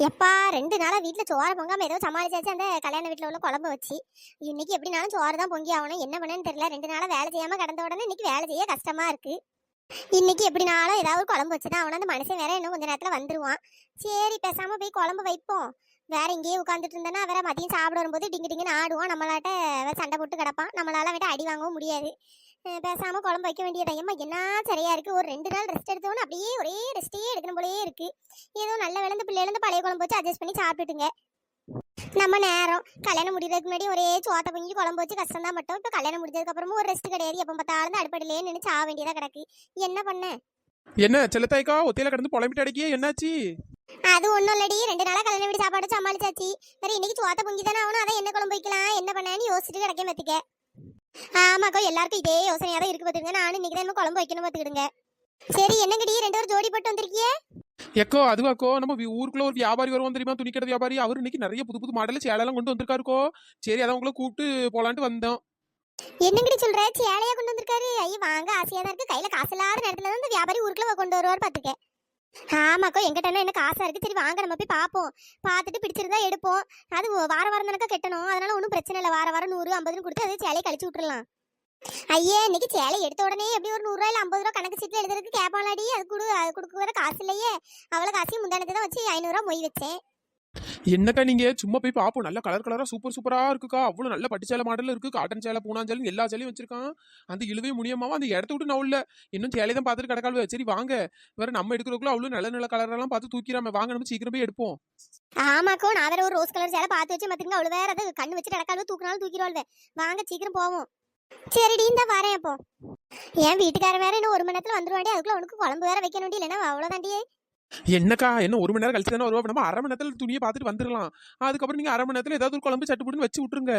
எப்பா 2 நாளா வீட்ல சோறு பொங்காம ஏதோ சமாளிச்சாச்சு அந்த கல்யாண வீட்ல உள்ள குழம்பு வச்சு. இன்னைக்கு எப்படினாலும் சோறு தான் பொங்கி ஆகணும். என்ன பண்ணேன்னு தெரியல. 2 நாளா வேலை செய்யாம கடந்த உடனே இன்னைக்கு வேலை செய்ய கஷ்டமா இருக்கு. இன்னைக்கு எப்படினாலும் ஏதாவது ஒரு குழம்பு வச்சுதான் அவன அந்த மனுஷன் வேற இன்னும் கொஞ்ச நேரத்துல வந்துருவான். சரி பேசாம போய் குழம்பு வைப்போம். வேற இங்கேயே உட்காந்துட்டு இருந்தேன்னா வேற மதியம் சாப்பிட வரும்போது டிங்கு டிங்குன்னு ஆடுவான். நம்மளாட்ட சண்டை போட்டு கிடப்பான். நம்மளால விட்டு அடி வாங்கவும் முடியாது. பேசாம குழம்பு வைக்க வேண்டியது ஐயம்மா என்ன சரியா இருக்கு. ஒரு 2 நாள் ரெஸ்ட் எடுத்தோன்னு அப்படியே ஒரே ரெஸ்டே எடுக்கணும் போலயே இருக்கு. ஏதோ நல்ல விளந்து பிள்ளைலேருந்து பழைய குழம்பு வச்சு அட்ஜஸ்ட் பண்ணி சாப்பிட்டுட்டுங்க. நம்ம நேரம் கல்யாணம் முடிகிறதுக்கு முன்னாடி ஒரே சோத்த பொங்கி குழம்பு வச்சு கஷ்டம் தான். மட்டும் இப்போ கல்யாணம் முடிஞ்சதுக்கு அப்புறமும் ஒரு ரெஸ்ட் கிடையாது. எப்போ பார்த்தாலும் அடுப்படிலே நினைச்சு ஆக வேண்டியதா கிடக்கு. என்ன பண்ண? என்ன செல்லத்தாய்க்கா ஒத்தையில கடந்து புலம்பிட்டு அடிக்கியே என்னாச்சு? அது ஒன்றும் இல்லடி. 2 நாளா கல்யாண வீடு சாப்பாடு சமாளிச்சாச்சு. வேற இன்னைக்கு சோத்த பொங்கி தானே ஆகணும். அதை என்ன குழம்பு வைக்கலாம் என்ன பண்ணான்னு யோசிச்சுட்டு கிடக்க பார்த்துக்க. ஆமாக்கோ எல்லாருக்கும் இதே யோசனையா தான் இருக்கு பார்த்துங்க. நானும் இன்னைக்கு தான் குழம்பு வைக்கணும் பார்த்துக்கிடுங்க. சரி என்னங்கடி 2 பேரும் ஜோடி போட்டு வந்திருக்கியே? எக்கோ அதுவாக்கோ நம்ம ஊருக்குள்ள ஒரு வியாபாரி வருவோம் தெரியுமா, துணிக்கடை வியாபாரி. அவர் இன்னைக்கு நிறைய புது புது மாடல சேலையெல்லாம் கொண்டு வந்திருக்காருக்கோ. சரி அதான் உங்களை கூப்பிட்டு போலான்ட்டு வந்தோம். என்னங்கடி சொல்ற? சேலையா கொண்டு வந்திருக்காரு? ஐயோ வாங்க ஆசையா தான் இருக்கு. கையில காசு இல்லாத நேரத்துல தான் இந்த வியாபாரி ஊருக்குள்ள கொண்டு வருவார் பாத்துக்க. ஆமாக்கோ எங்கிட்ட என்ன காசா இருக்கு. சரி வாங்க நம்ம போய் பார்ப்போம். பார்த்துட்டு பிடிச்சிருந்தா எடுப்போம். அது வார வாரம் தானக்கா கட்டணும். அதனால ஒன்றும் பிரச்சனை இல்லை. வார வாரம் 100 50 கொடுத்து அதே சேலையை கழிச்சு விட்டுறலாம். ஐயே இன்னைக்கு சேலை எடுத்த உடனே எப்படி ஒரு 100 ரூபாய் இல்ல 50 ரூபாய் கணக்கு சீட்ல எழுதுறதுக்கு கேட்பாளாடி. அது கொடுக்க வர காசு இல்லையே. அவளை காசையும் முந்தானத்தை தான் வச்சு 500 ரூபாய் மொய் வச்சேன். என்னக்கா நீங்க சும்மா போய் பார்ப்போம். நல்ல கலர் கலரா சூப்பரா இருக்குக்கா. அவ்வளவு நல்ல பட்டு சேலை மாடல் இருக்கு. காட்டன் சேலை பூனாஞ்சாலும் எல்லா சேலையும் வச்சிருக்கான். அந்த இழுவே முடியாம அந்த இடத்த விட்டு நான் உள்ள இன்னும் சேலை தான் பார்த்துட்டு கிடக்காள். சரி வாங்க வேற நம்ம எடுக்கிறதுக்குள்ள அவ்வளவு நல்ல நல்ல கலரெல்லாம் பார்த்து தூக்கிடாம வாங்க நம்ம சீக்கிரம் போய் எடுப்போம். ஆமாக்கோ நான் வேற ஒரு ரோஸ் கலர் சேலை பார்த்து வச்சு மத்துங்க. அவ்வளவு வேற அதை கண்ணு வச்சு கிடக்காள். தூக்கினாலும் தூக்கிடுவாள். வாங்க சீக்கிரம் போவோம். சரிடி இந்த வரேன். அப்போ என் வீட்டுக்காரன் வேற இன்னும் 1 மணி நேரத்துல வந்துருவாடி. அதுக்குள்ள உனக்கு குழம்பு வேற வைக்க வேண்டிய இல்லைன்னா அவ்வளவுதாண்டியே. என்னக்கா என்ன 1 மணி நேரம் கழிச்சு தானே வருவா. நம்ம 1/2 மணி நேரத்துல துணியை பார்த்துட்டு வந்துடலாம். அதுக்கப்புறம் நீங்க 1/2 மணி நேரத்துல ஏதாவது ஒரு குழம்பு சட்டுப்புட்டுன்னு வச்சு விட்டுருங்க.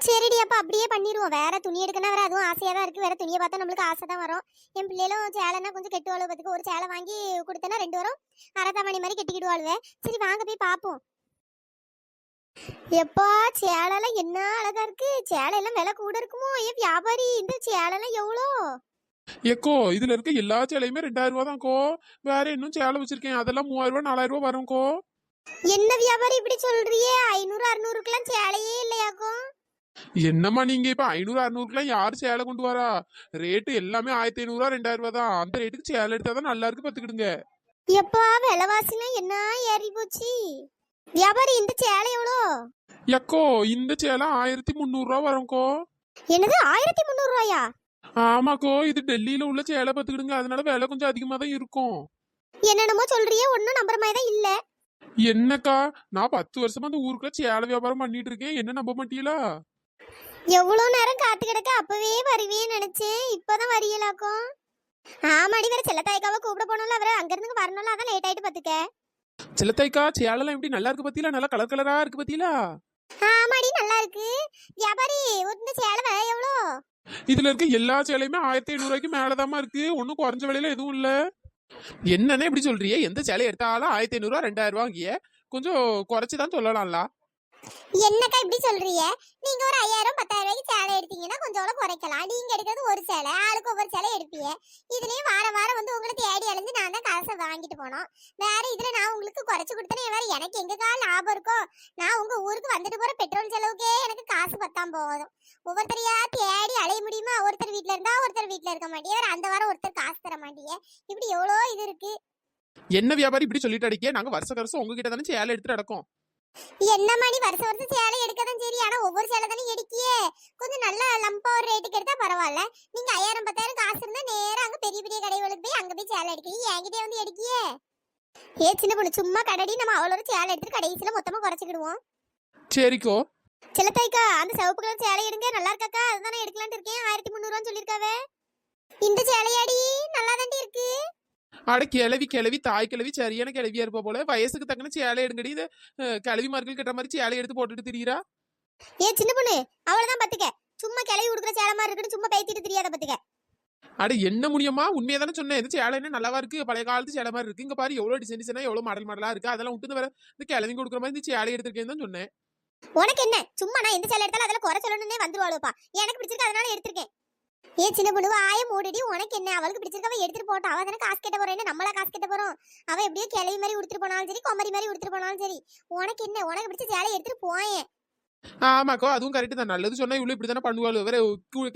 சரிடி அப்ப அப்படியே பண்ணிடுவோம். வேற துணி எடுக்கணும் வேற அதுவும் ஆசையா தான் இருக்கு. வேற துணியை பார்த்தா நம்மளுக்கு ஆசை தான் வரும். என் பிள்ளைகளும் சேலைன்னா கொஞ்சம் கெட்டு அளவுக்கு ஒரு சேலை வாங்கி கொடுத்தேன்னா 2 வரும் அரத்தாமணி மாதிரி கெட்டிக்கிடுவாளுவே. சரி வாங்க போய் பார்ப்போம். எப்பா சேலைலாம் என்ன அழகா இருக்கு. சேலை எல்லாம் விலை கூட இருக்குமோ? ஏன் வியாபாரி இந்த சேலைலாம் எவ்வளோ? ஏக்கோ இதுல இருக்க எல்லா சேலையுமே 2000 ரூபா தான்க்கோ. வேற இன்னும் சேலை வச்சிருக்கேன் அதெல்லாம் 3000 ரூபா 4000 ரூபா வரும்க்கோ. என்ன வியாபாரி இப்படி சொல்றியே? 500 600க்குலாம் சேலையே இல்லையாக்கும்? என்னம்மா நீங்க இப்ப 500 600க்குலாம் யாரு சேலை கொண்டு வரா? ரேட்டு எல்லாமே 1500 ரூபா 2000 ரூபா தான். அந்த ரேட்டுக்கு சேலை எடுத்தாதான் நல்லா இருக்கு பாத்துக்கிடுங்க. எப்பா விலைவாசிலாம் என்ன ஏறி போச்சு. வியாபாரி இந்த சேலை எவ்வளோ? எக்கோ இந்த சேலை 1300 ரூபா வரும்க்கோ. என்னது 1300 ரூபாயா? ஆமாக்கோ இது டெல்லியில உள்ள சேலை பாத்துக்கிடுங்க. அதனால விலை கொஞ்சம் அதிகமா தான் இருக்கும். என்னென்னமோ சொல்றியே ஒன்னும் நம்புற மாதிரி தான் இல்ல. என்னக்கா நான் 10 வருஷமா அந்த ஊருக்குள்ள சேலை வியாபாரம் பண்ணிட்டு இருக்கேன். என்ன நம்ப மாட்டீங்களா? எவ்வளவு நேரம் காத்து கிடக்க அப்பவே வருவேன்னு நினைச்சேன். இப்பதான் வரியலாக்கும். ஆமாடி வேற செல்லத்தாய்க்காவை கூப்பிட போனோம்ல. அவரை அங்க இருந்து வரணும்ல. அதான் லேட் ஆயிட்டு பாத்துக்க. செல்லத்தாய்க்கா சேலைலாம் எப்படி நல்லா இருக்கு பாத்தீங்களா? நல்லா கலர் கலரா இருக்கு பாத்தீங்களா? ஆமாடி நல்லா இருக்கு. வியாபாரி இந்த சேலை விலை எவ்வளோ? இதுல இருக்க எல்லா சேலையுமே 1500 ரூபாய்க்கு மேலதாமா இருக்கு. ஒன்னும் குறைஞ்ச விலையில எதுவும் இல்ல. என்னன்னு இப்படி சொல்றியே? எந்த சேலை எடுத்தாலும் 1500 ரூபா 2000 ரூபாங்கிய கொஞ்சம் குறைச்சுதான் சொல்லலாம்ல. என்னக்கா இப்படி சொல்றீங்க? நீங்க ஒரு 5000 10,000 ரூபாய்க்கு சேலை எடுத்தீங்கன்னா கொஞ்சம் குறைக்கலாம். நீங்க எடுக்கிறது ஒரு சேலை, ஆளுக்கு ஒவ்வொரு சேலை எடுப்பீங்க. இதுலயே வார வாரம் உங்களை தேடி அலைஞ்சு நான் தான் காசை வாங்கிட்டு போனோம். வேற இதுல நான் உங்களுக்கு குறைச்சு கொடுத்தேனே வேற எனக்கு எங்கக்கா லாபம் இருக்கும்? நான் உங்க ஊருக்கு வந்துட்டு போற பெட்ரோல் செலவுக்கே எனக்கு காசு பத்தாம போதும். ஒவ்வொருத்தரையா தேடி அலைய முடியுமா? ஒருத்தர் வீட்டுல இருந்தா ஒருத்தர் வீட்டுல இருக்க மாட்டேங்க. வேற அந்த வாரம் ஒருத்தர் காசு தர மாட்டீங்க. இப்படி எவ்வளோ இது இருக்கு. என்ன வியாபாரி இப்படி சொல்லிட்டு அடிக்க? நாங்க வருஷம் உங்ககிட்ட தானே சேலை எடுத்துட்டு நடக்கும். என்ன மாதிரி வருஷம் சேலை எடுக்கதான் சரி. ஆனா ஒவ்வொரு சேலை தானே எடுக்கியே. கொஞ்சம் நல்ல லம்பா ஒரு ரேட்டுக்கு எடுத்தா பரவாயில்ல. நீங்க 5000 10,000 காசு இருந்தா நேரா அங்க பெரிய பெரிய கடைகளுக்கு போய் அங்க போய் சேலை எடுக்கிறீங்க. என்கிட்ட வந்து எடுக்கியே. ஏ சின்ன பொண்ணு சும்மா கடடி. நம்ம அவ்வளோ சேலை எடுத்து கடைசியில மொத்தமா குறைச்சிக்கிடுவோம். சரிக்கோ. செல்லத்தாய்க்கா அந்த சிவப்பு கலர் சேலை எடுங்க. நல்லா இருக்காக்கா? அதுதான் எடுக்கலான்ட்டு இருக்கேன். 1300 சொல்லிருக்காவே. இந்த சேலையாடி நல்லா தாண்டி இருக்கு. அட கிளவி தாய் கிளவி சரியான கிளவியா இருப்பா போல. வயசுக்கு தக்கன சேலை எடுங்கடி. இது கிளவி மார்கள் கட்டுற மாதிரி சேலை எடுத்து போட்டுட்டு திரியிறா. ஏ சின்ன பொண்ணு அவ்வளவுதான் பாத்துக்க. சும்மா கிளவி உடுக்கிற சேலை மாதிரி இருக்குன்னு சும்மா பேசிட்டு தெரியாத பாத்துக்க. அட என்ன முடியுமா? உண்மையா தானே சொன்னேன். இந்த சேலை என்ன நல்லாவா இருக்கு? பழைய காலத்து சேலை மாதிரி இருக்கு. இங்க பாரு எவ்வளவு டிசைன் எவ்வளவு மாடல் மாடலா இருக்கு. அதெல்லாம் விட்டு வேற இந்த கிளவி கொடுக்குற மாதிரி இந்த சேலை எடுத்திருக்கேன்னு தான் சொன்னேன். உனக்கு என்ன? சும்மா நான் எந்த சேலை எடுத்தாலும் அதுல குறை சொல்லணும்னே வந்துருவாளுப்பா. எனக்கு பிடிச்சிருக்கு அதனால எடுத்திருக்கேன். சின்ன பொண்ணு வாய மூடிடி, உனக்கு என்ன? அவளுக்கு பிடிச்சிருக்கவ எடுத்துட்டு போட்டோம். அவ தானே காசு கட்ட போறேன்னு நம்மளா காசு கட்ட போறோம்? அவ எப்படியோ கிளவி மாதிரி உடுத்துட்டு போனாலும் சரி, கொமரி மாதிரி உடுத்துட்டு போனாலும் சரி, உனக்கு என்ன? உனக்கு பிடிச்ச சேலையை எடுத்துட்டு போயேன். ஆமாக்கோ அதுவும் கரெக்ட் தான். நல்லது சொன்னா இவ்வளவு இப்படித்தானே பண்ணுவாள். வேற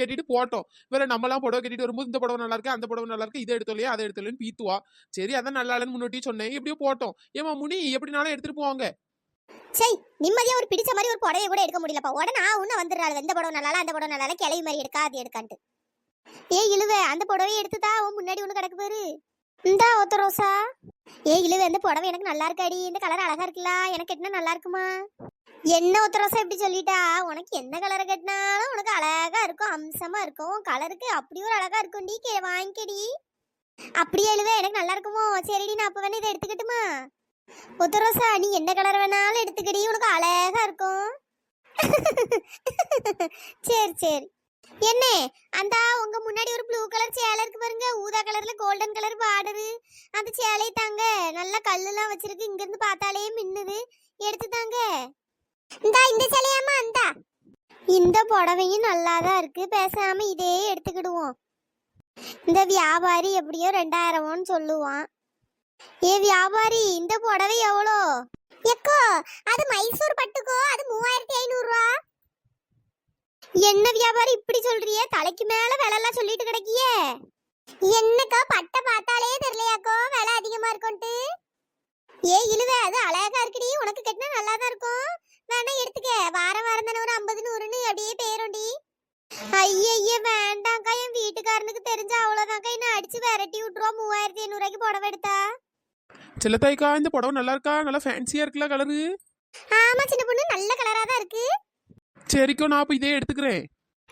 கட்டிட்டு போட்டோம். வேற நம்மலாம் புடவை கட்டிட்டு வரும்போது இந்த புடவை நல்லா இருக்கு, அந்த புடவை நல்லா இருக்கு, இதை எடுத்தோலையே அதை எடுத்தோலையும் பீத்துவா. சரி அதான் நல்லா இல்லைன்னு முன்னாடியே சொன்னேன். எப்படியோ போட்டோம். ஏமா முனி எப்படினாலும் எடுத்துட்டு போவாங்க. சரி, நிம்மதியா ஒரு பிடிச்ச மாதிரி ஒரு புடவை கூட எடுக்க முடியலப்பா. உடனே உன்ன வந்துடுறாள், எந்த புடவை நல்லா அந்த புடவை நல்லா கிளவி மாதிரி எடுக்கா அது எடுக்கான்ட்டு. இழுவே, அந்த புடவையை எடுத்துதா உன் முன்னாடி ஒண்ணு கிடக்கு பாரு. இந்தா ஒத்த ரோசா. இழுவே, இந்த புடவை எனக்கு நல்லா இருக்காடி, இந்த கலர் அழகா இருக்குல்ல, எனக்கு கட்டினா நல்லா இருக்குமா? என்ன ஒத்த ரோசா இப்படி சொல்லிட்டா? உனக்கு எந்த கலரை கட்டினாலும் உனக்கு அழகா இருக்கும், அம்சமா இருக்கும். கலருக்கு அப்படி ஒரு அழகா இருக்கும். நீ வாங்கிக்கடி. அப்படியே இழுவே, எனக்கு நல்லா இருக்குமோ? சரிடி, நான் அப்ப வேணா இதை எடுத்துக்கிட்டுமா? ஒத்த ரோசா, நீ என்ன கலர் வேணாலும் எடுத்துக்கடி, உனக்கு அழகா இருக்கும். சரி சரி. என்ன அந்த உங்க முன்னாடி ஒரு ப்ளூ கலர் சேலை இருக்கு பாருங்க, ஊதா கலர்ல கோல்டன் கலர் பார்டரு. அந்த சேலை தாங்க, நல்ல கல்லுலாம் வச்சிருக்கு, இங்க இருந்து பார்த்தாலே மின்னுது. எடுத்து தாங்க. இந்த சேலையாமா? இந்த புடவையும் நல்லாதான் இருக்கு, பேசாம இதே எடுத்துக்கிடுவோம். இந்த வியாபாரி எப்படியோ 2000 சொல்லுவான். வியாபாரி, இந்த புடவை எவ்வளோ? எக்கோ, அது மைசூர் பட்டுக்கோ, அது 3500 ரூபா. என்ன வியாபாரி இப்படி சொல்றியே? தலைக்கு மேல விலை எல்லாம் சொல்லிட்டு கிடைக்கியே. என்னக்கா, பட்டை பார்த்தாலே தெரியலையாக்கோ விலை அதிகமா இருக்கும்ட்டு? இழுவே, அது அழகா இருக்குடி, உனக்கு கட்டினா நல்லா தான் இருக்கும். வேணா எடுத்துக்க, வாரம் வாரம் தானே ஒரு 50 100ன்னு அப்படியே பேருண்டி. ஐய வேண்டாம்க்கா, என் வீட்டுக்காரனுக்கு தெரிஞ்சா அவ்வளவுதான்க்கா, என்ன அடிச்சு விரட்டி விட்டுருவா. 3500 ரூபாய்க்கு புடவை எடுத்தா. செல்லத்தாய்க்கா, இந்த புடவை நல்லா இருக்கா? நல்லா ஃபேன்சியா இருக்குல்ல கலரு? ஆமா சின்ன பொண்ணு, நல்ல கலரா தான் இருக்கு. சரிக்கோ, நான் அப்ப இதே எடுத்துக்கிறேன்.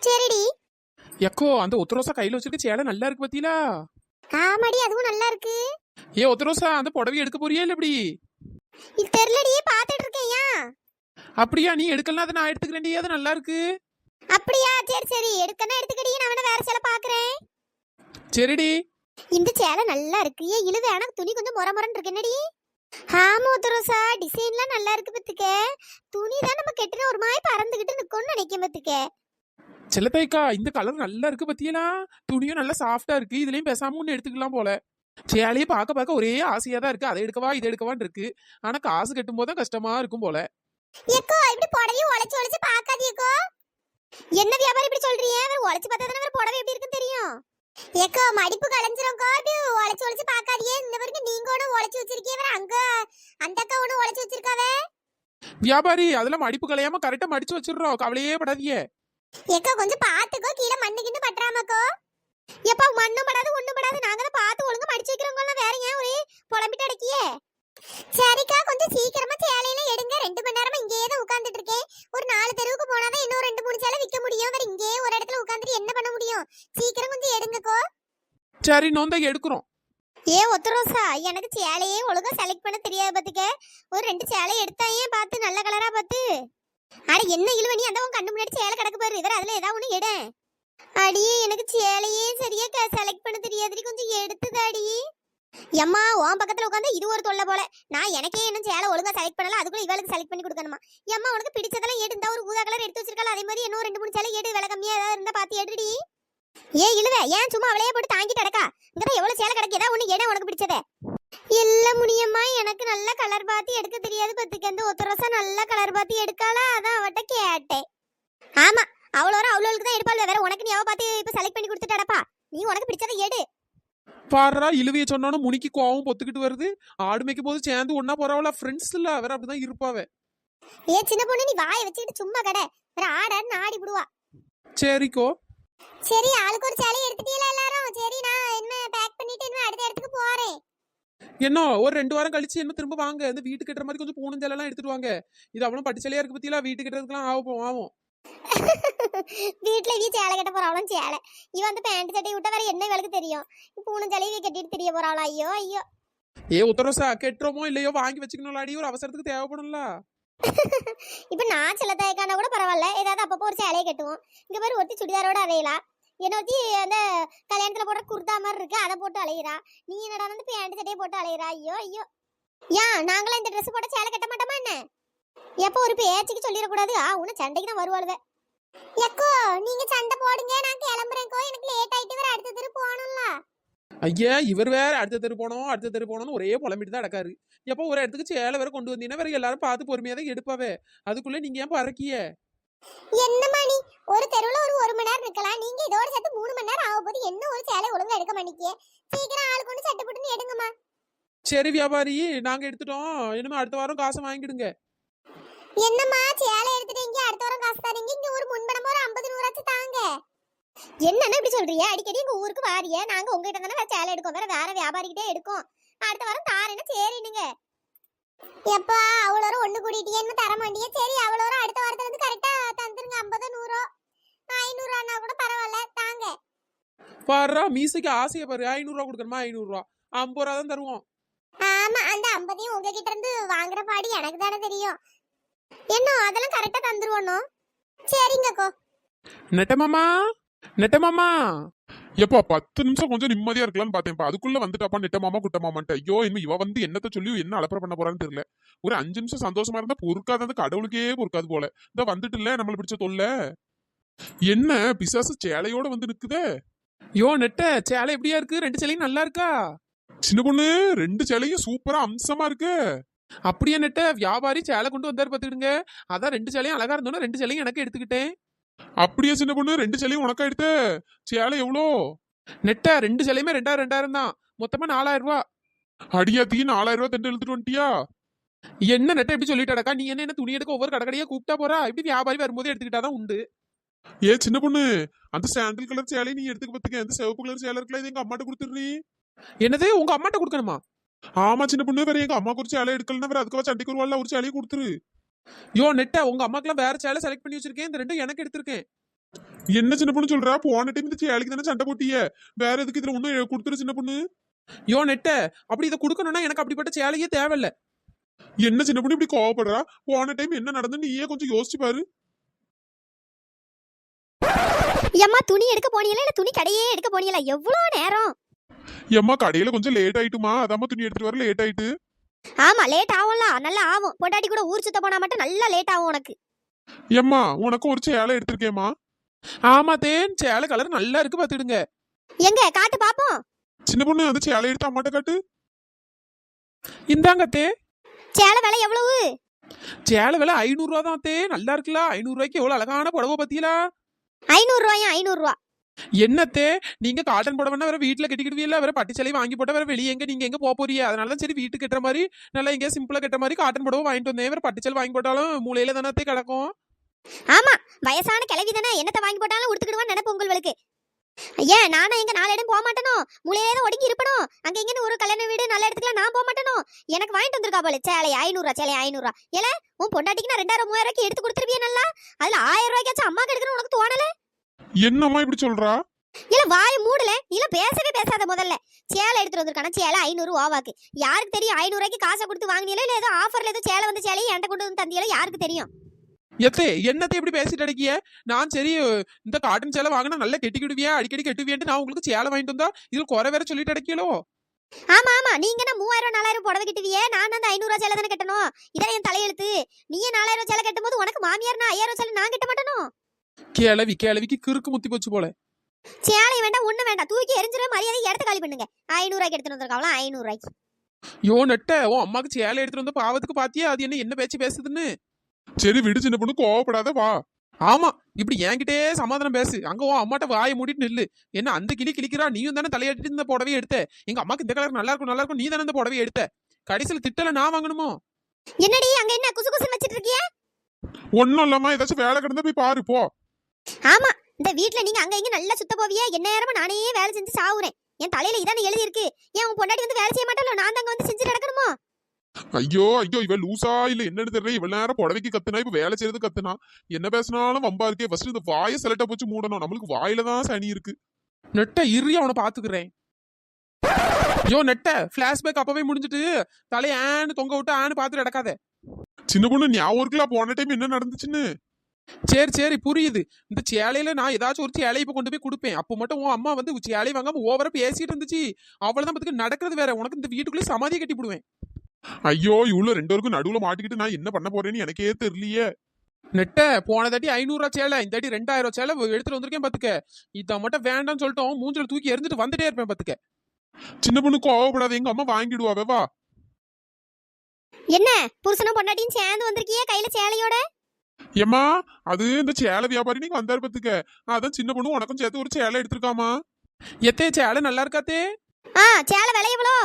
சரிடி. எக்கோ, அந்த ஒத்தரோசா கையில வச்சிருக்க சேலை நல்லா இருக்கு பத்தியா? ஆமாடி, அதுவும் நல்லா இருக்கு. ஒத்தரோசா, அந்த புடவை எடுக்க போறியா இல்ல எப்படி? இது தெரியலடி, பாத்துட்டு இருக்கேன்யா. அப்படியா? நீ எடுக்கலாம், அதை நான் எடுத்துக்கிறேன்டி, அது நல்லா இருக்கு. அப்படியா? சரி சரி, எடுக்கனா எடுத்துக்கடி, நான் வேணா வேற சேலை பாக்குறேன். சரிடி. இந்த சேலை நல்லா இருக்கு. இழுவே, எனக்கு துணி கொஞ்சம் முறமுறன்னு இருக்கு. என்னடி? ஆமா ஒத்தரோசா, டிசைன்லாம் நல்லா இருக்கு பத்துக்க. துணி தான் நம்ம கெட்டின ஒரு மாதிரி பறந்துகிட்டு நிக்கும்னு நினைக்கும் பத்துக்க. செல்லத்தாய்க்கா, இந்த கலர் நல்லா இருக்கு பத்தியலா? துணியும் நல்லா சாஃப்டா இருக்கு. இதுலயும் பேசாம ஒண்ணு எடுத்துக்கலாம் போல. சேலையே பார்க்க பார்க்க ஒரே ஆசையா தான் இருக்கு. அதை எடுக்கவா இதை எடுக்கவான்னு இருக்கு. ஆனா காசு கட்டும் போது கஷ்டமா இருக்கும் போல. ஏக்கோ, இப்படி புடவையும் உழைச்சு உழைச்சு பாக்காதீக்கோ. என்ன வியாபாரம் இப்படி சொல்றீங்க? வேற உழைச்சு பார்த்தா தானே வேற புடவை எப்படி இருக்குன்னு தெரியும். ஏக்கோ, மடிப்பு கலைஞ்சிரும்க்கோ, இப்படி உழைச்சு உழைச்சு பாக்காதியே. இந்த வரைக்கும் நீங்க ஒண்ணு உழைச்சு வச்சிருக்கீங்க, வேற அங்க அந்த அக்கா ஒண்ணு உழைச்சு வச்சிருக்காவே. வியாபாரி, அதெல்லாம் மடிப்பு கலையாம கரெக்டா மடிச்சு வச்சிடுறோம், கவலையே படாதீங்க. ஏக்கோ, கொஞ்சம் பாத்துக்கோ, கீழே மண்ணு கிண்டு பற்றாமக்கோ. எப்பா, மண்ணும் படாது ஒண்ணும் படாது, நாங்க தான் பார்த்து ஒழுங்கா மடிச்சு வைக்கிறவங்க. வேற ஏன் ஒரே புலம்பிட்டு அடக்கியே? சரிக்கா, கொஞ்சம் சீக்கிரமா சேலையில எடுங்க. 2 மணி நேரமா இங்கேயே தான் உட்கார்ந்துட்டு இருக்கேன். ஒரு 4 தெருவுக்கு போனாதான் இன்னும் 2 3 சேலை விற்க முடியும். வேற இங்கேயே ஒரு இடத்துல உட்கார்ந்துட்டு என்ன பண்ண முடியும்? சீக்கிரம் கொஞ்சம் எடுங்கக்கோ. சரி, நோந்த எடுக்கிறோம். ஒத்தரோசா, எனக்கு சேலையே ஒழுங்கா செலக்ட் பண்ண தெரியாது பாத்துக்க. ஒரு 2 சேலை எடுத்தாயே பார்த்து, நல்ல கலரா பார்த்து. அட என்ன இழுவனி, அந்த உன் கண்ணு முன்னாடி சேலை கிடக்கு பாரு, வேற அதுல ஏதாவது ஒண்ணு எடு. அடியே, எனக்கு சேலையே சரியா செலக்ட் பண்ண தெரியாதுடி, கொஞ்சம் எடுத்துதாடி. எம்மா, உன் பக்கத்துல உட்காந்து இது ஒரு தொல்லை போல. நான் எனக்கே இன்னும் சேலை ஒழுங்கா செலக்ட் பண்ணல, அதுக்குள்ள இவளுக்கு செலக்ட் பண்ணி கொடுக்கணுமா? எம்மா, உனக்கு பிடிச்சதெல்லாம் எடு. இந்த ஒரு ஊதா கலர் எடுத்து வச்சிருக்கால, அதே மாதிரி இன்னும் 2 3 சேலை எடு. விலை கம்மியா ஏதாவது இருந்தா பார்த்து எடுடி. இழுவே, ஏன் சும்மா அவளையே போட்டு தாங்கிட்டு கிடக்கா? இங்கதான் எவ்வளவு சேலை கிடக்கு, ஏதாவது ஒண்ணு எடு உனக்கு பிடிச்சதே. இல்ல முடியம்மா, எனக்கு நல்ல கலர் பார்த்து எடுக்க தெரியாது பத்துக்கு. அந்த ஒத்தரோசா நல்ல கலர் பார்த்து எடுக்காளா, அதான் அவட்ட கேட்டேன். ஆமா, அவ்வளவுக்கு தான் எடுப்பாள். வேற உனக்கு நீ அவ பார்த்து இப்ப செலக்ட் பண்ணி கொடுத்துட்டாடப்பா. நீ உனக்கு பிடிச்சதை எடு. பாடுறா, இழுவைய சொன்னாலும் முனிக்கு கோவம் பொத்துக்கிட்டு வருது. ஆடு மேய்க்கும் போது சேர்ந்து ஒன்னா போறாவளா, ஃப்ரெண்ட்ஸ் இல்ல வேற, அப்படிதான் இருப்பாவே. சின்ன பொண்ணு, நீ வாயை வச்சுக்கிட்டு சும்மா கடை. வேற ஆடான்னு ஆடி விடுவா. சரிக்கோ. சரி, ஆளுக்கு ஒரு சேலை எடுத்துட்டீங்களா எல்லாரும்? சரி, நான் என்ன பேக் பண்ணிட்டு என்ன அடுத்த இடத்துக்கு போறேன். என்ன ஒரு 2 வாரம் கழிச்சு என்ன திரும்ப வாங்க. இந்த வீட்டு கட்டுற மாதிரி கொஞ்சம் பூணும் சேலை எல்லாம் எடுத்துட்டு வாங்க. இது அவ்வளவு பட்டு சேலையா இருக்கு பத்தியா? வீட்டு கட்டுறதுக்குலாம் ஆகும். வீட்டுல இவ சேலை கட்ட போறாவளும் சேலை. இவ அந்த பேண்ட் சட்டை விட்டா வேற என்ன இவளுக்கு தெரியும்? பூணும் சேலையை கட்டிட்டு தெரிய போறாவளா? ஐயோ ஐயோ. உத்தரசா, கெட்டுறோமோ இல்லையோ வாங்கி வச்சுக்கணும்லாடி, ஒரு அவசரத்துக்கு தேவைப்படும்ல. இப்ப நான் சில தயக்கானா கூட பரவாயில்ல, ஏதாவது அப்பப்போ ஒரு சேலையை கட்டுவோம். இங்க பாரு, ஒருத்தி சுடிதாரோட அலையலா, என்ன ஒருத்தி அந்த கல்யாணத்துல போடுற குர்தா மாதிரி இருக்கு, அதை போட்டு அலையிறா. நீ என்னடா வந்து பேண்ட் சட்டையை போட்டு அலையிறா? ஐயோ ஐயோ. ஏன் நாங்களாம் இந்த ட்ரெஸ் போட்ட சேலை கட்ட மாட்டோமா என்ன? எப்போ ஒரு பேச்சுக்கு சொல்லிடக்கூடாது. உன்ன சண்டைக்கு தான் வருவாளுவே. எக்கோ நீங்க சண்டை போடுங்க, நான் கிளம்புறேன்க்கோ. எனக்கு லேட் ஆயிட்டு வேற அடுத்த தெரு போகணும்ல. ஐயா இவர் வேற அடுத்த தெரு போனோம்னு ஒரே புலம்பிட்டு தான் நடக்காரு. எப்போ ஒரு இடத்துக்கு சேலை வேற கொண்டு வந்தீங்கன்னா வேற எல்லாரும் பார்த்து பொறுமையா தான் எடுப்பாவே. அதுக்குள்ள நீங்க ஏன் பறக்கிய? என்னம்மா நீ ஒரு தெருவுல ஒரு மணி நேரம் நிக்கலாம், நீங்க இதோட சேர்த்து 3 மணி நேரம் ஆக போது. என்ன ஒரு சேலை ஒழுங்கா எடுக்க மாட்டீங்க? சீக்கிரம் ஆள் கொண்டு சட்டை போட்டுன்னு எடுங்கம்மா. சரி வியாபாரி, நாங்க எடுத்துட்டோம். இனிமே அடுத்த வாரம் காசை வாங்கிடுங்க. என்னம்மா சேலை எடுத்துட்டீங்க, அடுத்த வாரம் காசு தரீங்க. இங்க ஒரு முன்பணமா ஒரு 50 100 தாங்க. என்னன்னு இப்படி சொல்றீங்க? அடிக்கடி எங்க ஊருக்கு வாரிய, நாங்க உங்ககிட்ட தானே சேலை எடுக்கோம், வேற வியாபாரிகிட்டே எடுக்கோம். அடுத்த வாரம் தாரேன்னு சரினுங்க. எப்பா அவ்வளோ ஒண்ணு கூட்டிட்டீங்கன்னு தர மாட்டீங்க. சரி அவ்வளோ அடுத்த வாரத்துல இருந்து கரெக்டா தந்துருங்க. 50 100 500 ஆனா கூட பரவாயில்ல தாங்க. பாரு மீசைக்கு ஆசையை பாரு. 500 ரூபா கொடுக்கணுமா? 500 ரூபா 50 ரூபா தான் தருவோம். ஆமா அந்த 50 உங்ககிட்ட இருந்து வாங்குற பாடி எனக்கு தானே தெரியும். என்ன அதெல்லாம் கரெக்டா தந்துருவோனோ? சரிங்கக்கோ. நெட்டமாமா, நெட்டமாமா. எப்பா 10 நிமிஷம் கொஞ்சம் நிம்மதியா இருக்கலாம்னு பார்த்தேன்ப்பா, அதுக்குள்ள வந்துட்டாப்பா நெட்டமாமா குட்டமாமான்ட்டு. ஐயோ இனிமே இவ வந்து என்னத்த சொல்லி என்ன அலப்பற பண்ண போறான்னு தெரியல. ஒரு 5 நிமிஷம் சந்தோஷமா இருந்தா பொறுக்காது, அந்த கடவுளுக்கே பொறுக்காது போல. இந்த வந்துட்டு இல்ல நம்மள பிடிச்ச தொல்லை. என்ன பிசாசு சேலையோட வந்து நிக்குதே. யோ நெட்ட, சேலை எப்படியா இருக்கு? 2 சேலையும் நல்லா இருக்கா? சின்ன பொண்ணு 2 சேலையும் சூப்பரா அம்சமா இருக்கு. அப்படியே நெட்ட, வியாபாரி சேலை கொண்டு வந்தாரு பாத்துக்கிடுங்க. அதான் 2 சேலையும் அழகா இருந்தோன்னா 2 சேலையும் எனக்கு எடுத்துக்கிட்டேன். அப்படியே சின்ன பொண்ணு 2 சேலையும் உனக்கா எடுத்த? சேலை எவ்வளோ? நெட்ட 2 சேலையுமே 2000 தான். மொத்தமா 4000 ரூபா. அடியாத்தி 4000 ரூபாய் தண்டு இழுத்துட்டு வந்துட்டியா? என்ன நெட்ட எப்படி சொல்லிட்டாடக்கா? நீ என்ன துணி எடுக்க ஒவ்வொரு கடைக்கடையா கூப்பிட்டா போறா? இப்படி வியாபாரி வரும்போது எடுத்துக்கிட்டாதான் உண்டு. ஏ சின்ன பொண்ணு, அந்த சாண்டில் கலர் சேலையை நீ எடுத்துக்க பத்துக்க. அந்த சிவப்பு கலர் சேலை இருக்குல்ல, இது எங்க அம்மாட்ட கொடுத்துடுறீ. என்னது உங்க அம்மாட்ட கொடுக்கணுமா? ஆமா சின்ன பொண்ணு, வேற எங்க அம்மாக்கு ஒரு சேலை எடுக்கலன்னா வேற அதுக்கு சண்டைக்கு ஒரு ஒரு சேலையை கொடுத்துரு. யோ நெட்ட, உங்க அம்மாக்கெல்லாம் வேற சேலை செலக்ட் பண்ணி வச்சிருக்கேன். இந்த 2 எனக்கு எடுத்திருக்கேன். என்ன சின்ன பொண்ணு சொல்றா? போன டைம் இந்த சேலைக்கு தானே சண்டை போட்டிய, வேற எதுக்கு இதுல ஒண்ணு கொடுத்துரு சின்ன பொண்ணு. யோ நெட்ட, அப்படி இதை கொடுக்கணும்னா எனக்கு அப்படிப்பட்ட சேலையே தேவையில்ல. என்ன சின்ன பொண்ணு இப்படி கோவப்படுறா? போன டைம் என்ன நடந்து நீயே கொஞ்சம் யோசிச்சு பாரு. அம்மா துணி எடுக்க போனீங்களா இல்ல துணி கடையே எடுக்க போனீங்களா? எவ்வளவு நேரம்? எம்மா கடையில கொஞ்சம் லேட் ஆயிட்டுமா, அதாம்மா துணி எடுத்துட்டு வர லேட் ஆயிட்டு. ஆமா லேட் ஆகும்ல, நல்லா ஆகும். பொண்டாட்டி கூட ஊர் சுத்த போனா மட்டும் நல்லா லேட் ஆகும் உனக்கு. எம்மா உனக்கு ஒரு சேலை எடுத்திருக்கேம்மா. ஆமா தேன், சேலை கலர் நல்லா இருக்கு பாத்துடுங்க. எங்க காட்டு பாப்போம். சின்ன பொண்ணு அந்த சேலை எடுத்து அம்மாட்ட காட்டு. இந்தாங்க தே. சேலை விலை எவ்வளவு? சேலை விலை 500 ரூபா தான் தே. நல்லா இருக்குல்ல? 500 ரூபாய்க்கு எவ்வளவு அழகான புடவை பத்தியலா? 500 ரூபாயா? 500 ரூபா. என்னத்தே, நீங்க காட்டன் புடவைன்னா வேற வீட்டுல கட்டிக்கிடுவீல்ல, வேற பட்டு சேலை வாங்கி போட்டா வேற வெளியே எங்க நீங்க எங்க போக போறீங்க? அதனாலதான் சரி வீட்டுக்கு கட்டுற மாதிரி நல்லா எங்கேயா சிம்பிளா கட்டுற மாதிரி காட்டன் புடவை வாங்கிட்டு வந்தேன். வேற பட்டு சேலை வாங்கி போட்டாலும் மூலையில தானே கிடக்கும். ஆமா வயசான கிழவி தானே, என்னத்தை வாங்கி போட்டாலும் உடுத்துக்கிடுவான்னு நினைப்பு உங்களுக்கு. ஏன் நானும் எங்க 4 இடம் போக மாட்டேனோ? மூலையில தான் ஒடுங்கி இருப்பணும். அங்க இங்கன்னு ஒரு கல்யாண வீடு நல்ல இடத்துக்குலாம் நான் போக மாட்டேனோ? எனக்கு வாங்கிட்டு வந்திருக்கா போல சேலை 500 ரூபா. சேலை 500 ரூபா. ஏல உன் பொண்டாட்டிக்கு நான் 2000 3000 ரூபாய்க்கு எடுத்து கொடுத்துருவியே நல்லா. அதுல 1000 ரூபாய்க்காச்சும் அம்மா எடுக்கணும் உனக்கு தோணல? என்னம்மா இப்படி சொல்றா? இல்ல வாய் மூடல, இல்ல பேசவே பேசாத. முதல்ல சேலை எடுத்துட்டு வந்திருக்கான, சேலை 500 ரூபாக்கு. யாருக்கு தெரியும்? 500 ரூபாய்க்கு காசை கொடுத்து வாங்கினீங்களோ இல்ல ஏதோ ஆஃபர்ல ஏதோ சேலை வந்து சேலையை என்கிட்ட கொண்டு வந்து தந்தியோ? யாருக்கு தெரியும்? எத்தே என்னத்தை இப்படி பேசிட்டு அடக்கிய? நான் சரி இந்த காட்டன் சேலை வாங்கினா நல்லா கெட்டிக்கிடுவியா, அடிக்கடி கெட்டுவியான்ட்டு நான் உங்களுக்கு சேலை வாங்கிட்டு வந்தா இதுல குறை வேற சொல்லிட்டு அடக்கியலோ? ஆமா ஆமா, நீங்க என்ன 3000 4000 புடவை கட்டுவியே, நான் அந்த 500 ரூபாய் சேலை தானே கட்டணும். இதான் என் தலையெழுத்து. நீயே 4000 சேலை கட்டும் போது உனக்கு மாமியார்னா 5000 சேலை நான் கட்ட மாட்டேனோ? கிழவிக்கு கிறுக்கு முத்தி போச்சு போல. சேலை வேண்டாம் ஒண்ணு வேண்டாம், தூக்கி எரிஞ்சிரு. மரியாதை இடத்த காலி பண்ணுங்க. 500 ரூபாய்க்கு எடுத்துட்டு வந்திருக்காங்களா? 500 ரூபாய்க்கு. யோ நெட்ட, உன் அம்மாக்கு சேலை எடுத்துட்டு வந்த பாவத்துக்கு பாத்தியா அது என்ன பேச்சு பேசுதுன்னு? சரி விடு சின்ன பொண்ணு, கோவப்படாத வா. ஆமா, இப்படி என்கிட்டே சமாதானம் பேசு. அங்க உன் அம்மாட்ட வாயை மூடிட்டு நில்லு. என்ன அந்த கிளிக்கிறா? நீயும் தானே தலையாட்டிட்டு இந்த புடவையை எடுத்த. எங்க அம்மாக்கு இந்த கலர் நல்லா இருக்கும் நீ தானே இந்த புடவையை எடுத்த. கடைசியில திட்டல நான் வாங்கணுமோ? என்னடி அங்க என்ன குசு குசு வச்சிட்டு இருக்கிய? ஒண்ணும் இல்லாம ஏதாச்சும் வேலை கிடந்தா போய் பாரு போ. ஆமா, இந்த வீட்ல நீங்க அங்க இங்க நல்லா சுத்த போவியே, என்ன நேரமா நானே வேலை செஞ்சு சாவுறேன். என் தலையில இதானே எழுதி இருக்கு. ஏன் உன் பொண்டாட்டி வந்து வேலை செய்ய மாட்டாளோ? நான் தாங்க வந்து செஞ்சு நடக்கணுமோ? ஐயோ இவ லூசா இல்ல என்னன்னு தெரியல. இவ்வளவு நேரம் புடவைக்கு கத்துனா, இப்ப வேலை செய்யறது கத்துனா. என்ன பேசினாலும் வம்பா இருக்கே. ஃபர்ஸ்ட் இந்த வாயை செலக்டா போச்சு மூடணும். நம்மளுக்கு வாயில தான் சனி இருக்கு. நெட்ட இறுதி அவனை பாத்துக்கிறேன். யோ நெட்ட, பிளாஷ்பேக் அப்பவே முடிஞ்சிட்டு தலையை ஆன்னு தொங்க விட்டு ஆன்னு பாத்துட்டு நடக்காத. சின்ன பொண்ணு ஞாபகம் இருக்குல்ல போன டைம் என்ன நடந்துச்சுன்னு? சரி புரியுது. இந்த சேலையில நான் ஏதாச்சும் ஒரு சேலையை இப்ப கொண்டு போய் கொடுப்பேன். அப்ப மட்டும் உன் அம்மா வந்து சேலை வாங்காம ஓவரா பேசிட்டு இருந்துச்சு. அவ்வளவுதான் பத்துக்கு நடக்கிறது வேற. உனக்கு இந்த வீட்டுக்குள்ளே சமாதியை கட்டி போடுவேன். ஐயோ இவ்வளவு 2 பேருக்கும் நடுவுல மாட்டிக்கிட்டு நான் என்ன பண்ண போறேன்னு எனக்கே தெரியலையே. நெட்ட போன தாட்டி 500 சேலை இந்த தாட்டி 2000 சேலை எடுத்துட்டு வந்திருக்கேன் பாத்துக்க. இத மட்டும் வேண்டாம்னு சொல்லிட்டோம் மூஞ்சில தூக்கி எரிஞ்சிட்டு வந்துட்டே இருப்பேன் பாத்துக்க. சின்ன பொண்ணு கோவப்படாத, எங்க அம்மா வாங்கிடுவாவே. வா. என்ன புருஷனும் பொண்டாட்டியும் சேர்ந்து வந்திருக்கியே கையில சேலையோட? ஏம்மா, அது இந்த சேலை வியாபாரி நீங்க வந்தாரு பத்துக்க, அதான் சின்ன பொண்ணு உனக்கும் சேர்த்து ஒரு சேலை எடுத்திருக்காமா. எத்தே சேலை நல்லா இருக்காத்தே? சேலை விலை எவ்வளோ?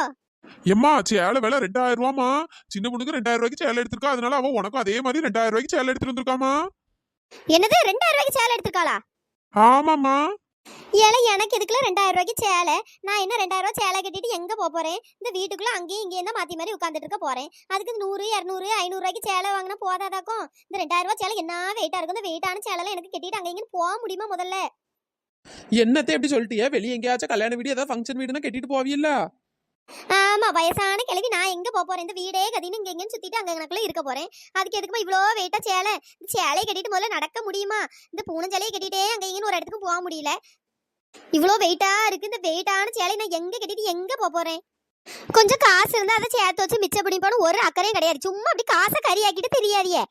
ஏம்மா, சேலை விலை 2000 ரூபாமா. சின்ன பொண்ணுக்கு 2000 ரூபாய்க்கு சேலை எடுத்திருக்கா, அதனால அவ உனக்கும் அதே மாதிரி 2000 ரூபாய்க்கு சேலை எடுத்துட்டு வந்திருக்காமா. என்னது 2000 ரூபாய்க்கு சேலை எடுத்துக்காளா? ஆமாம்மா. ஏல எனக்கு எதுக்குல 2000 ரூபாய்க்கு சேலை? நான் என்ன 2000 ரூபாய் சேலை கட்டிட்டு எங்க போறேன்? இந்த வீட்டுக்குள்ள அங்கேயும் இங்கேயும் தான் மாத்தி மாதிரி உட்காந்துட்டு இருக்க போறேன். அதுக்கு 100 200 500 ரூபாய்க்கு சேலை வாங்கினா போதாதாக்கும்? இந்த 2000 ரூபாய் சேலை என்ன வெயிட்டா இருக்கும்? இந்த வெயிட்டான சேலை எனக்கு கட்டிட்டு அங்க இங்கன்னு போக முடியுமா முதல்ல? என்னத்தை எப்படி சொல்லிட்டியா? வெளியே எங்கேயாச்சும் கல்யாண வீடு ஏதாவது ஃபங்க்ஷன் வீடுனா கட்டிட்டு போவியல்ல? ஆமா, வயசான கிழவி நான் எங்க போறேன்? இந்த வீடே கதின்னு இங்க எங்கன்னு சுத்திட்டு அங்க எனக்குள்ள இருக்க போறேன். அதுக்கு எதுக்குமா இவ்வளோ வெயிட்டா சேலை? இந்த சேலையை கட்டிட்டு முதல்ல நடக்க முடியுமா? இந்த பூனை சேலையை கட்டிட்டே அங்க இங்கன்னு ஒரு இடத்துக்கு போக முடியல. இவ்வளோ வெயிட்டா இருக்கு. இந்த வெயிட்டான சேலை நான் எங்க கட்டிட்டு எங்க போறேன்? கொஞ்சம் காசு இருந்தா அதை சேர்த்து வச்சு மிச்சம் பிடிப்பானு ஒரு அக்கறையும் கிடையாது. சும்மா அப்படி காசை கறியாக்கிட்டு தெரியாதியே.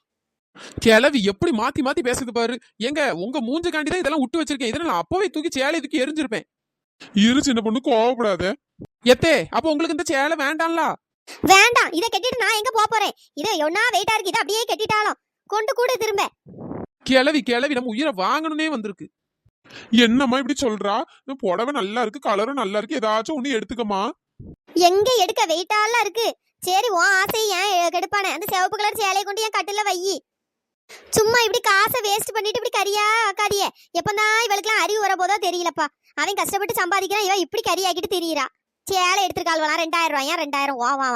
கிளவி எப்படி மாத்தி மாத்தி பேசுது பாரு. எங்க உங்க மூஞ்சுக்காண்டி தான் இதெல்லாம் விட்டு வச்சிருக்கேன். இதெல்லாம் நான் அப்பவே தூக்கி சேலை தூக்கி எரிஞ்சிருப்பேன். இரு சின்ன பொண்ணு, கோவப்படாத. எத்தே அப்ப உங்களுக்கு இந்த சேலை வேண்டாம்ல? வேண்டாம், இதை கட்டிட்டு நான் எங்க போறேன்? இது ஒன்னா வெயிட்டா இருக்கு, இதை அப்படியே கட்டிட்டாலும் கொண்டு கூட திரும்ப. கிளவி கிளவி நம்ம உயிரை வாங்கணும்னே வந்திருக்கு. என்னம்மா இப்படி சொல்றா? இந்த புடவை நல்லா இருக்கு, கலரும் நல்லா இருக்கு, ஏதாச்சும் ஒண்ணு எடுத்துக்கமா. எங்க எடுக்க வெயிட்டாலாம் இருக்கு. சரி, உன் ஆசை ஏன் கெடுப்பானே? அந்த சிவப்பு கலர் சேலையை கொண்டு என் கட்டில வை. சும்மா இப்படி காசை வேஸ்ட் பண்ணிட்டு இப்படி கரியா ஆக்காதியே. எப்பதான் இவளுக்குலாம் அறிவு வர போதோ தெரியலப்பா. அவன் கஷ்டப்பட்டு சம்பாதிக்கிறான், இவன் இப்படி கரியாக்கிட்டு திரியிறா. சேலை எடுத்துருக்காள்வா 2000 ரூபாயா? 2000 ஓவாமா.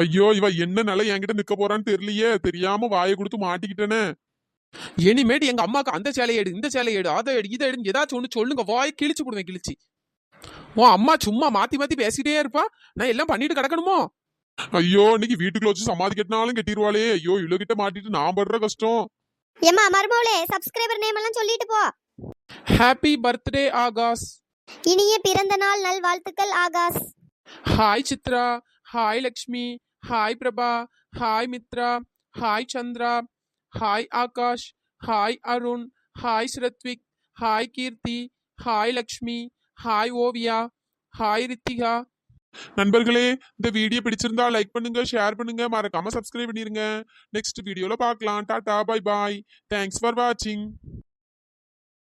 ஐயோ, இவ என்ன நல்லா என்கிட்ட நிக்க போறான்னு தெரியலையே, தெரியாம வாயை கொடுத்து மாட்டிக்கிட்டேனே. இனிமேட்டு எங்க அம்மாக்கு அந்த சேலையை எடு, இந்த சேலையை எடு, அதை எடு, இதை எடுன்னு ஏதாச்சும் ஒண்ணு சொல்லுங்க. வாயை கிழிச்சு போடுவேன் கிழிச்சு. உன் அம்மா சும்மா மாத்தி மாத்தி பேசிட்டே இருப்பா. நான் எல்லாம் பண்ணிட்டு கிடக்கணுமோ? ஐயோ, இன்னைக்கு வீட்டுக்குள்ள வச்சு சமாதி கட்டினாலும் கட்டிடுவாளே. ஐயோ, இவ்வளவு கிட்ட மாட்டிட்டு நான் படுற கஷ்டம். ஏமா மருமவளே, சப்ஸ்கிரைபர் நேம் எல்லாம் சொல்லிட்டு போ. Happy birthday Akash. இனிய பிறந்த நாள் நல்வாழ்த்துக்கள் Akash. Hi Chitra, hi Lakshmi, hi Prabha, hi Mitra, hi Chandra, hi Akash, hi Arun, hi Shradvik, hi Keerthi, hi Lakshmi, hi Oviya, hi Ritika. நண்பர்களே, இந்த வீடியோ பிடிச்சிருந்தா லைக் பண்ணுங்க, ஷேர் பண்ணுங்க, மறக்காம சப்ஸ்கிரைப் பண்ணிருங்க. நெக்ஸ்ட் வீடியோல பார்க்கலாம். Tata, bye bye. Thanks for வாட்சிங்.